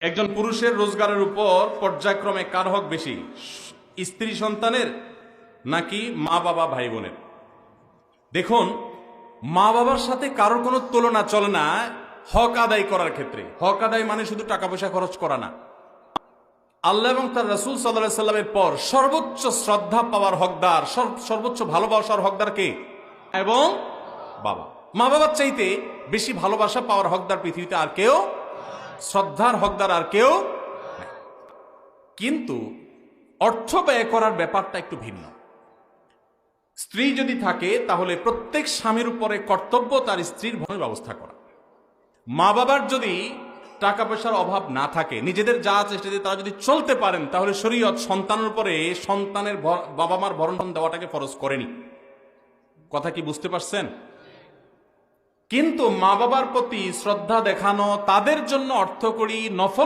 একজন পুরুষের রোজগারের উপর পর্যায়ক্রমে কার হক বেশি, স্ত্রী সন্তানের নাকি মা বাবা ভাই বোনের? দেখুন, মা বাবার সাথে কারোর কোনো তুলনা চলে না হক আদায় করার ক্ষেত্রে। হক আদায় মানে শুধু টাকা পয়সা খরচ করা না। আল্লাহ এবং তার রাসূল সাল্লাল্লাহু আলাইহি সাল্লামের পর সর্বোচ্চ শ্রদ্ধা পাওয়ার হকদার, সর্বোচ্চ ভালোবাসার হকদার কে? এবং বাবা। মা বাবার চাইতে বেশি ভালোবাসা পাওয়ার হকদার পৃথিবীতে আর কেউ, শ্রদ্ধার হকদার আর কেউ নাই। কিন্তু অর্থ ব্যয় করার ব্যাপারটা একটু ভিন্ন। স্ত্রী যদি থাকে তাহলে প্রত্যেক স্বামীর উপরে কর্তব্য তার স্ত্রীর ভরণের ব্যবস্থা করা। মা বাবার যদি টাকা পয়সার অভাব না থাকে, নিজেদের যা চেষ্টা দিয়ে তারা যদি চলতে পারেন, তাহলে শরীয়ত সন্তানের উপরে সন্তানের বাবা মার ভরণ দেওয়াটাকে ফরজ করেনি। কথা কি বুঝতে পারছেন? কিন্তু মা বাবার প্রতি শ্রদ্ধা দেখানো, তাদের জন্য অর্থকরী নফল